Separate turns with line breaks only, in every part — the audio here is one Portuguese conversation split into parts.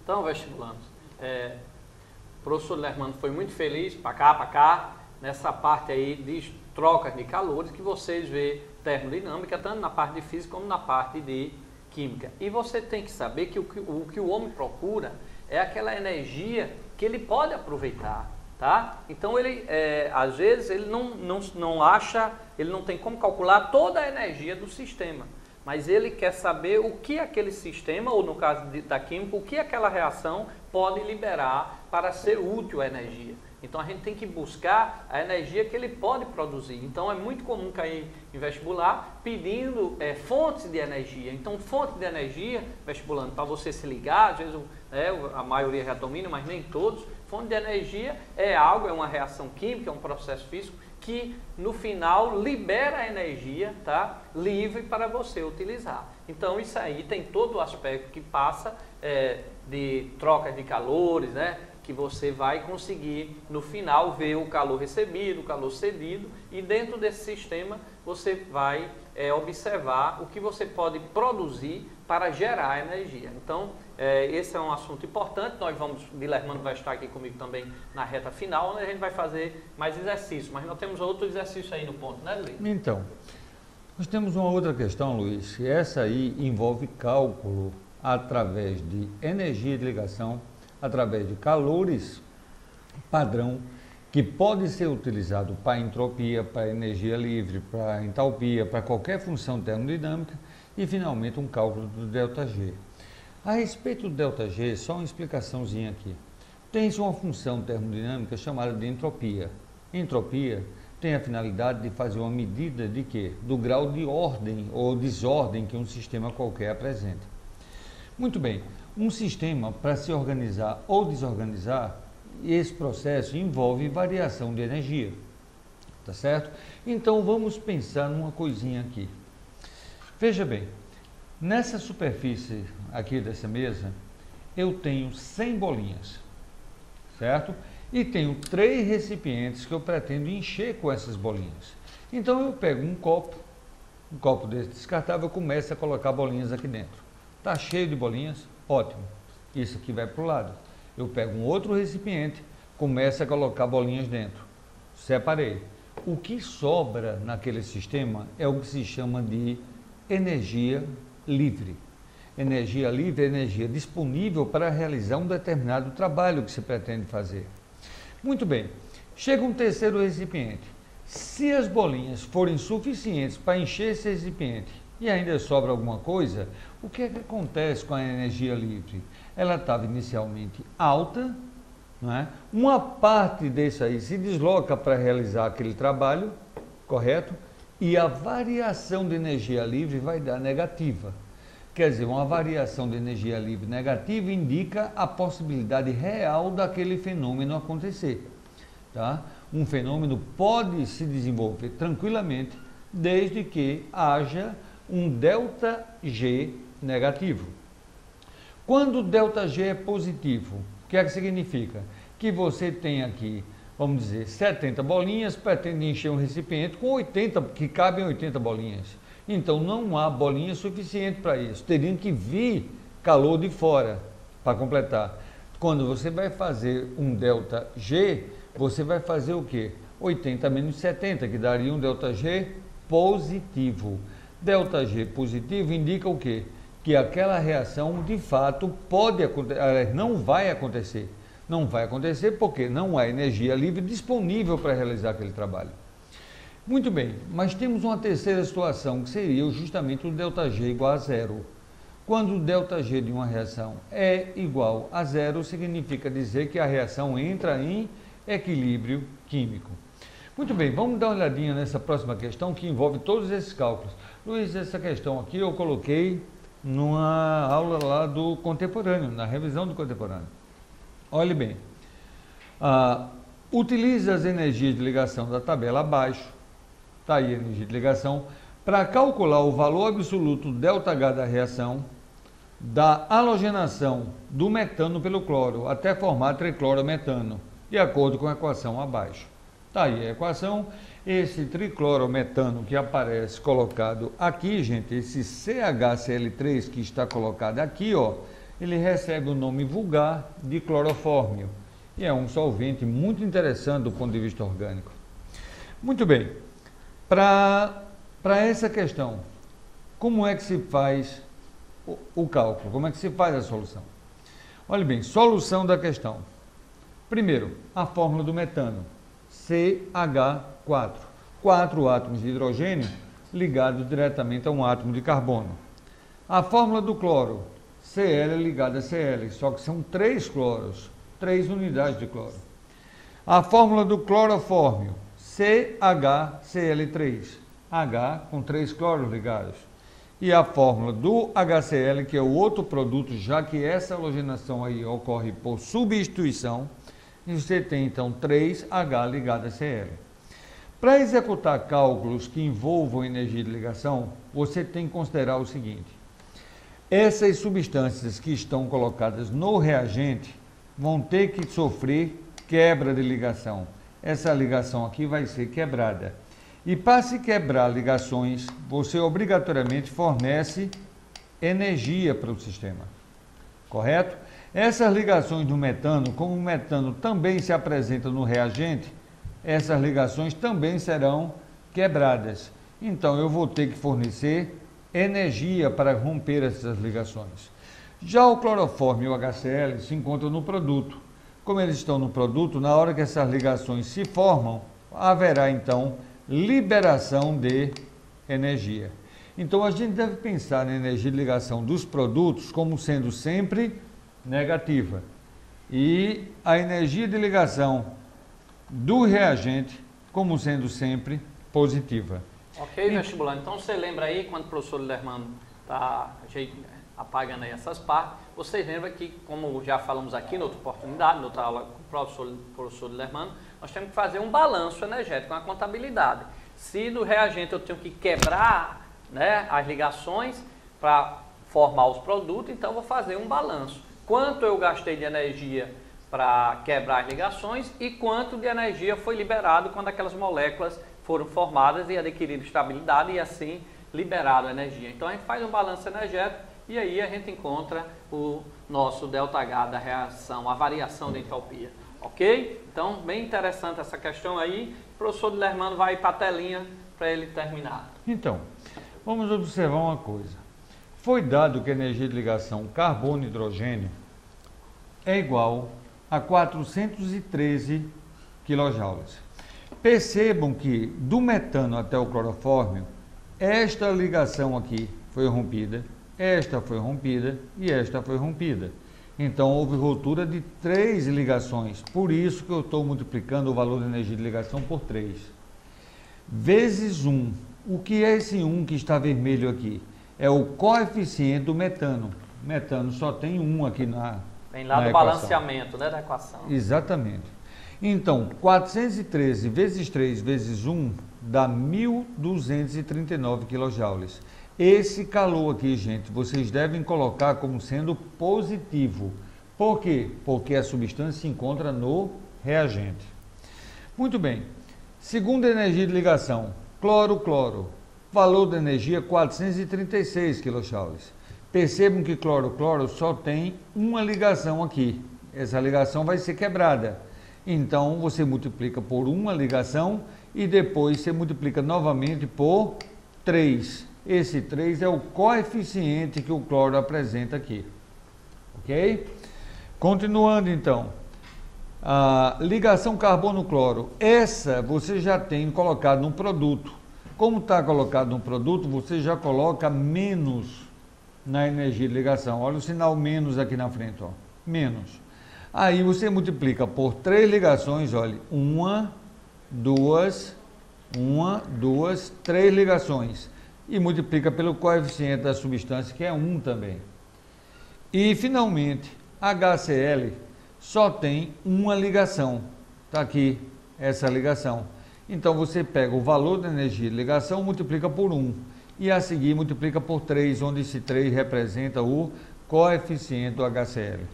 Então, vestibulandos, o professor Lermano foi muito feliz, para cá, nessa parte aí de trocas de calores, que vocês vê termodinâmica, tanto na parte de física como na parte de química. E você tem que saber que o que o homem procura é aquela energia que ele pode aproveitar, tá? Então, ele, às vezes, ele não acha, ele não tem como calcular toda a energia do sistema, mas ele quer saber o que aquele sistema, ou no caso da química, o que aquela reação pode liberar para ser útil à energia. Então, a gente tem que buscar a energia que ele pode produzir. Então, é muito comum cair em vestibular pedindo fontes de energia. Então, fonte de energia, vestibulando, para você se ligar, às vezes a maioria já domina, mas nem todos. Fonte de energia é algo, é uma reação química, é um processo físico que, no final, libera a energia, tá, livre para você utilizar. Então, isso aí tem todo o aspecto que passa de troca de calores, né? Que você vai conseguir, no final, ver o calor recebido, o calor cedido, e dentro desse sistema você vai observar o que você pode produzir para gerar energia. Então, esse é um assunto importante. Lermano vai estar aqui comigo também na reta final, onde a gente vai fazer mais exercícios, mas nós temos outro exercício aí no ponto, né, Luiz?
Então, nós temos uma outra questão, Luiz, e essa aí envolve cálculo através de energia de ligação, através de calores padrão, que pode ser utilizado para entropia, para energia livre, para entalpia, para qualquer função termodinâmica, e finalmente um cálculo do ΔG. A respeito do ΔG, só uma explicaçãozinha aqui. Tem-se uma função termodinâmica chamada de entropia. Entropia tem a finalidade de fazer uma medida de quê? Do grau de ordem ou desordem que um sistema qualquer apresenta. Muito bem. Um sistema, para se organizar ou desorganizar, esse processo envolve variação de energia, tá certo? Então, vamos pensar numa coisinha aqui. Veja bem, nessa superfície aqui dessa mesa, eu tenho 100 bolinhas, certo? E tenho 3 recipientes que eu pretendo encher com essas bolinhas. Então, eu pego um copo desse descartável, começo a colocar bolinhas aqui dentro. Tá cheio de bolinhas? Ótimo, isso aqui vai para o lado. Eu pego um outro recipiente, começo a colocar bolinhas dentro. Separei. O que sobra naquele sistema é o que se chama de energia livre. Energia livre é energia disponível para realizar um determinado trabalho que se pretende fazer. Muito bem, chega um terceiro recipiente. Se as bolinhas forem suficientes para encher esse recipiente e ainda sobra alguma coisa, o que é que acontece com a energia livre? Ela estava inicialmente alta, não é? Uma parte desse aí se desloca para realizar aquele trabalho, correto? E a variação de energia livre vai dar negativa. Quer dizer, uma variação de energia livre negativa indica a possibilidade real daquele fenômeno acontecer, tá? Um fenômeno pode se desenvolver tranquilamente desde que haja um ΔG negativo. Quando o ΔG é positivo, o que é que significa? Que você tem aqui, vamos dizer, 70 bolinhas, pretende encher um recipiente com 80, que cabem 80 bolinhas. Então não há bolinha suficiente para isso. Teriam que vir calor de fora para completar. Quando você vai fazer um ΔG, você vai fazer o quê? 80 menos 70, que daria um ΔG positivo. ΔG positivo indica o quê? Que aquela reação de fato pode acontecer, não vai acontecer. Não vai acontecer porque não há energia livre disponível para realizar aquele trabalho. Muito bem, mas temos uma terceira situação, que seria justamente o ΔG igual a zero. Quando o ΔG de uma reação é igual a zero, significa dizer que a reação entra em equilíbrio químico. Muito bem, vamos dar uma olhadinha nessa próxima questão que envolve todos esses cálculos. Luiz, essa questão aqui eu coloquei numa aula lá do contemporâneo, na revisão do contemporâneo. Olhe bem, utiliza as energias de ligação da tabela abaixo, está aí a energia de ligação, para calcular o valor absoluto ΔH da reação, da halogenação do metano pelo cloro, até formar triclorometano, de acordo com a equação abaixo. Está aí a equação, esse triclorometano que aparece colocado aqui, gente, esse CHCl3 que está colocado aqui, ó, ele recebe o nome vulgar de clorofórmio e é um solvente muito interessante do ponto de vista orgânico. Muito bem, para essa questão, como é que se faz o cálculo? Como é que se faz a solução? Olha bem, solução da questão. Primeiro, a fórmula do metano, CH4. 4 átomos de hidrogênio ligados diretamente a um átomo de carbono. A fórmula do cloro, Cl ligada a Cl, só que são 3 cloros, 3 unidades de cloro. A fórmula do clorofórmio, CHCl3, H com 3 cloros ligados. E a fórmula do HCl, que é o outro produto, já que essa halogenação aí ocorre por substituição, e você tem então 3H ligado a Cl. Para executar cálculos que envolvam energia de ligação, você tem que considerar o seguinte: essas substâncias que estão colocadas no reagente vão ter que sofrer quebra de ligação. Essa ligação aqui vai ser quebrada. E para se quebrar ligações, você obrigatoriamente fornece energia para o sistema. Correto? Essas ligações do metano, como o metano também se apresenta no reagente, essas ligações também serão quebradas. Então, eu vou ter que fornecer energia para romper essas ligações. Já o clorofórmio e o HCl se encontram no produto. Como eles estão no produto, na hora que essas ligações se formam, haverá então liberação de energia. Então, a gente deve pensar na energia de ligação dos produtos como sendo sempre negativa. E a energia de ligação do reagente como sendo sempre positiva.
Ok, vestibular. Então você lembra aí, quando o professor Lermano está apagando aí essas partes, vocês lembram que, como já falamos aqui na outra oportunidade, na outra aula com o professor Lermano, nós temos que fazer um balanço energético, uma contabilidade. Se no reagente eu tenho que quebrar, né, as ligações para formar os produtos, então eu vou fazer um balanço. Quanto eu gastei de energia para quebrar as ligações e quanto de energia foi liberado quando aquelas moléculas foram formadas e adquiriram estabilidade e assim liberado a energia. Então a gente faz um balanço energético e aí a gente encontra o nosso ΔH da reação, a variação de entropia. Ok? Então, bem interessante essa questão aí. O professor Lermano vai para a telinha para ele terminar.
Então, vamos observar uma coisa. Foi dado que a energia de ligação carbono-hidrogênio é igual a 413 kJ. Percebam que do metano até o clorofórmio, esta ligação aqui foi rompida, esta foi rompida e esta foi rompida. Então houve ruptura de 3 ligações, por isso que eu estou multiplicando o valor da energia de ligação por 3. Vezes 1. O que é esse 1 que está vermelho aqui? É o coeficiente do metano. Metano só tem 1 aqui na
Vem lá do balanceamento, né, da equação.
Exatamente. Então, 413 vezes 3 vezes 1 dá 1.239 kJ. Esse calor aqui, gente, vocês devem colocar como sendo positivo. Por quê? Porque a substância se encontra no reagente. Muito bem. Segunda energia de ligação, cloro-cloro. Valor da energia 436 kJ. Percebam que cloro-cloro só tem uma ligação aqui. Essa ligação vai ser quebrada. Então, você multiplica por uma ligação e depois você multiplica novamente por 3. Esse 3 é o coeficiente que o cloro apresenta aqui. Ok? Continuando, então. A ligação carbono-cloro. Essa você já tem colocado no produto. Como está colocado no produto, você já coloca menos na energia de ligação. Olha o sinal menos aqui na frente, ó. Menos. Aí você multiplica por 3 ligações, olha, 1, 2, 3 ligações. E multiplica pelo coeficiente da substância, que é 1 também. E, finalmente, HCl só tem uma ligação. Está aqui essa ligação. Então, você pega o valor da energia de ligação, multiplica por 1. E a seguir multiplica por 3, onde esse 3 representa o coeficiente do HCl.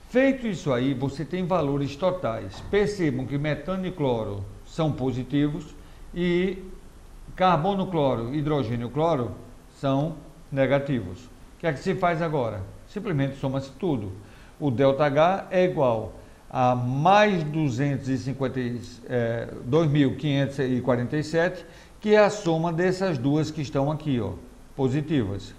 Feito isso aí, você tem valores totais. Percebam que metano e cloro são positivos e carbono, cloro, hidrogênio, cloro são negativos. O que é que se faz agora? Simplesmente soma-se tudo. O ΔH é igual a mais 2.547, que é a soma dessas duas que estão aqui, ó, positivas,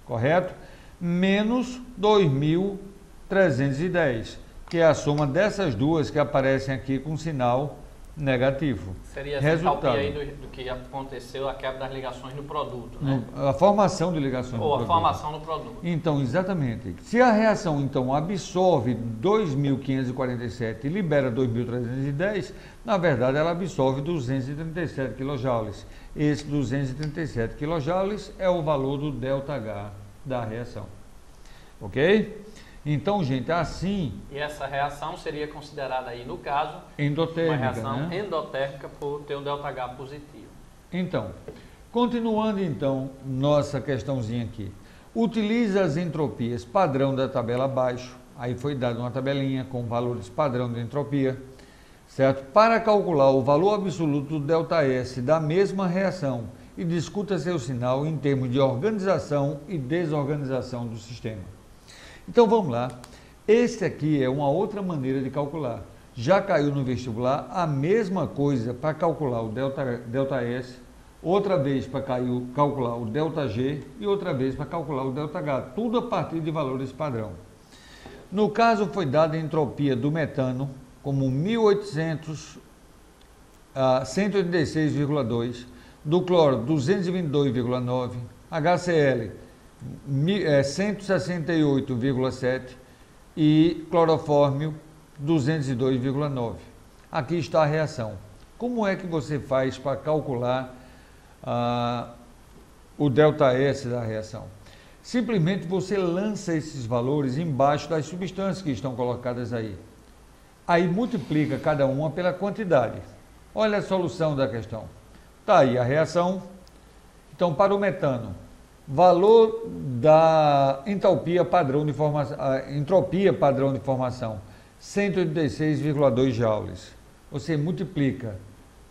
correto? Menos 2.310, que é a soma dessas duas que aparecem aqui com sinal negativo.
Seria essa entalpia aí do que aconteceu, a quebra das ligações no produto, né?
A formação de ligações no produto.
Ou a formação no produto.
Então, exatamente. Se a reação, então, absorve 2.547 e libera 2.310, na verdade, ela absorve 237 kJ. Esse 237 kJ é o valor do ΔH da reação. Ok? Então, gente, assim...
E essa reação seria considerada aí, no caso,
endotérmica,
uma reação,
né?
Endotérmica por ter um ΔH positivo.
Então, continuando então nossa questãozinha aqui. Utiliza as entropias padrão da tabela abaixo. Aí foi dada uma tabelinha com valores padrão de entropia, certo? Para calcular o valor absoluto do ΔS da mesma reação e discuta seu sinal em termos de organização e desorganização do sistema. Então vamos lá, esse aqui é uma outra maneira de calcular. Já caiu no vestibular a mesma coisa para calcular o ΔS, outra vez para calcular o ΔG e outra vez para calcular o ΔH, tudo a partir de valores padrão. No caso foi dada a entropia do metano como 1.800 a 186,2, do cloro 222,9, HCl 168,7 e clorofórmio 202,9. Aqui está a reação. Como é que você faz para calcular o ΔS da reação? Simplesmente você lança esses valores embaixo das substâncias que estão colocadas aí. Aí multiplica cada uma pela quantidade. Olha a solução da questão. Está aí a reação. Então, para o metano, valor da entalpia padrão de formação, entropia padrão de formação, 186,2 joules. Você multiplica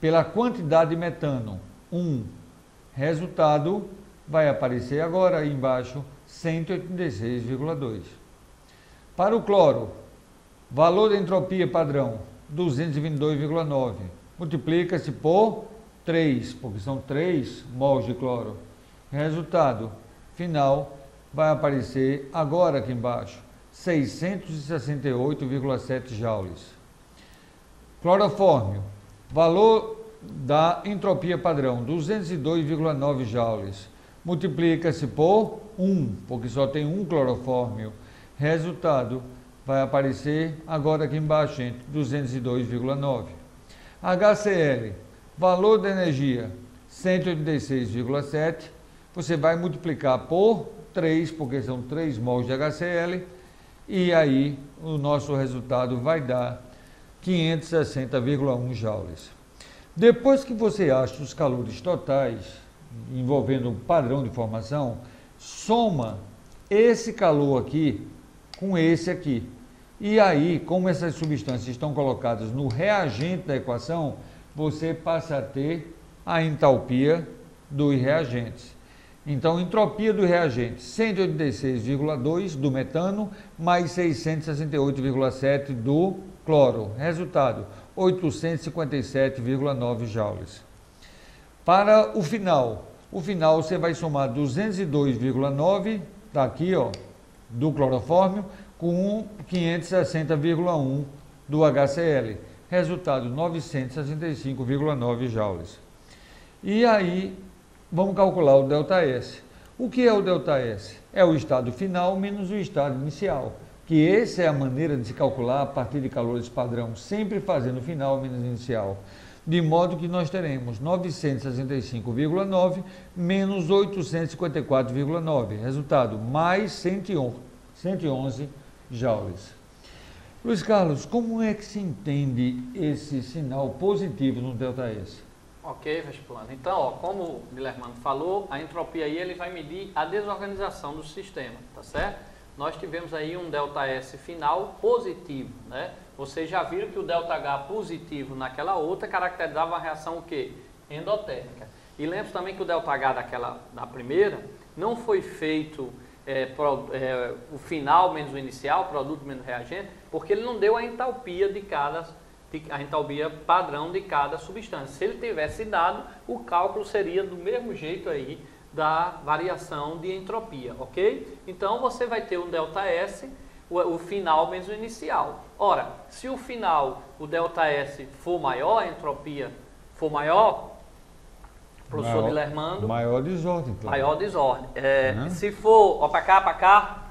pela quantidade de metano, 1. Resultado vai aparecer agora aí embaixo, 186,2. Para o cloro, valor da entropia padrão, 222,9. Multiplica-se por 3, porque são 3 mols de cloro. Resultado final vai aparecer agora aqui embaixo, 668,7 joules. Clorofórmio, valor da entropia padrão, 202,9 joules. Multiplica-se por 1, porque só tem um clorofórmio. Resultado vai aparecer agora aqui embaixo, gente, 202,9. HCl, valor da energia, 186,7. Você vai multiplicar por 3, porque são 3 mols de HCl, e aí o nosso resultado vai dar 560,1 joules. Depois que você acha os calores totais, envolvendo o padrão de formação, soma esse calor aqui com esse aqui. E aí, como essas substâncias estão colocadas no reagente da equação, você passa a ter a entalpia dos reagentes. Então, entropia do reagente, 186,2 do metano, mais 668,7 do cloro. Resultado, 857,9 joules. Para o final você vai somar 202,9, está aqui, ó, do clorofórmio, com 560,1 do HCl. Resultado, 965,9 joules. E aí, vamos calcular o ΔS. O que é o ΔS? É o estado final menos o estado inicial, que essa é a maneira de se calcular a partir de calores padrão, sempre fazendo final menos inicial. De modo que nós teremos 965,9 menos 854,9. Resultado, mais 111 joules. Luiz Carlos, como é que se entende esse sinal positivo no ΔS?
Ok, vestibulando. Então, ó, como o Guilherme falou, a entropia aí ele vai medir a desorganização do sistema, tá certo? Nós tivemos aí um ΔS final positivo, né? Vocês já viram que o ΔH positivo naquela outra caracterizava a reação o quê? Endotérmica. E lembre-se também que o ΔH da primeira não foi feito o final menos o inicial, produto menos reagente, porque ele não deu a entalpia a entalpia padrão de cada substância. Se ele tivesse dado, o cálculo seria do mesmo jeito aí da variação de entropia, ok? Então você vai ter um ΔS, o final menos o inicial. Ora, se o final, o ΔS for maior, a entropia for maior, professor Dilermando,
maior desordem, claro.
Maior desordem. Se for para cá,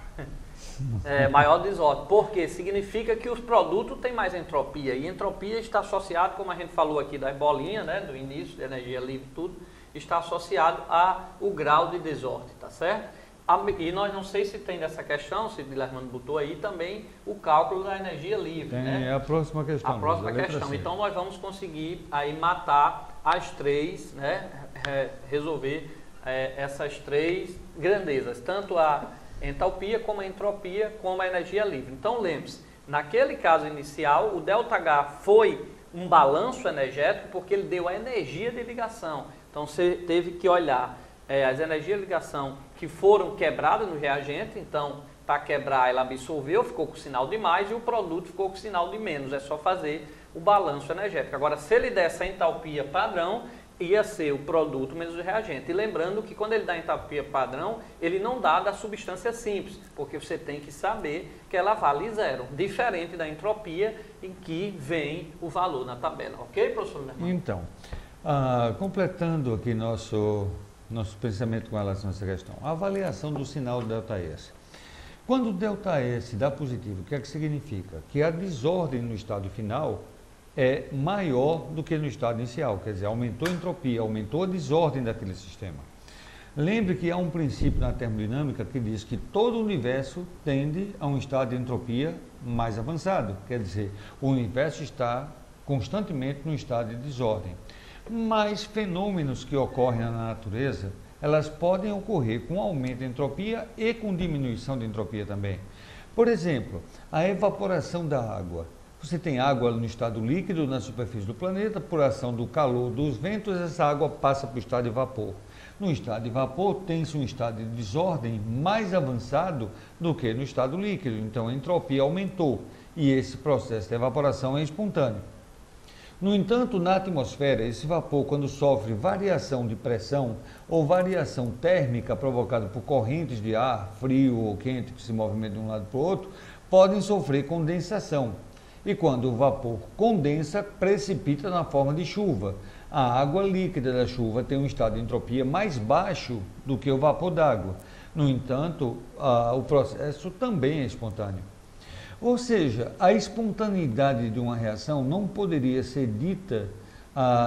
maior desordem. Porque significa que os produtos têm mais entropia. E entropia está associado, como a gente falou aqui das bolinhas, né, do início, da energia livre, tudo, está associado ao grau de desordem, tá certo? E nós não sei se tem nessa questão, se o Dilermando botou aí também o cálculo da energia livre.
Tem,
né?
É a próxima questão.
A próxima questão. Então nós vamos conseguir aí matar as três, né? Resolver essas três grandezas, tanto a entalpia, como a entropia, como a energia livre. Então lembre-se, naquele caso inicial, o ΔH foi um balanço energético porque ele deu a energia de ligação. Então você teve que olhar as energias de ligação que foram quebradas no reagente. Então, para quebrar, ela absorveu, ficou com sinal de mais, e o produto ficou com sinal de menos. É só fazer o balanço energético. Agora, se ele der essa entalpia padrão, ia ser o produto menos o reagente. E lembrando que quando ele dá entalpia padrão, ele não dá da substância simples, porque você tem que saber que ela vale zero, diferente da entropia em que vem o valor na tabela. Ok, professor Lermando?
Então, completando aqui nosso pensamento com relação a essa questão, a avaliação do sinal ΔS. Quando o ΔS dá positivo, o que é que significa? Que a desordem no estado final é maior do que no estado inicial, quer dizer, aumentou a entropia, aumentou a desordem daquele sistema. Lembre que há um princípio na termodinâmica que diz que todo o universo tende a um estado de entropia mais avançado, quer dizer, o universo está constantemente no estado de desordem. Mas fenômenos que ocorrem na natureza, elas podem ocorrer com aumento de entropia e com diminuição de entropia também. Por exemplo, a evaporação da água. Você tem água no estado líquido na superfície do planeta, por ação do calor dos ventos, essa água passa para o estado de vapor. No estado de vapor tem-se um estado de desordem mais avançado do que no estado líquido, então a entropia aumentou e esse processo de evaporação é espontâneo. No entanto, na atmosfera, esse vapor, quando sofre variação de pressão ou variação térmica provocada por correntes de ar, frio ou quente, que se movimentam de um lado para o outro, podem sofrer condensação. E quando o vapor condensa, precipita na forma de chuva. A água líquida da chuva tem um estado de entropia mais baixo do que o vapor d'água. No entanto, o processo também é espontâneo. Ou seja, a espontaneidade de uma reação não poderia ser dita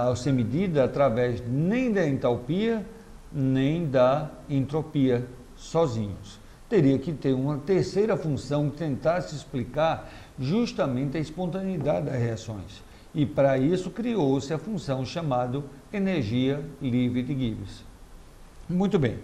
ou ser medida através nem da entalpia, nem da entropia sozinhos. Teria que ter uma terceira função que tentasse explicar justamente a espontaneidade das reações. E para isso criou-se a função chamada energia livre de Gibbs. Muito bem.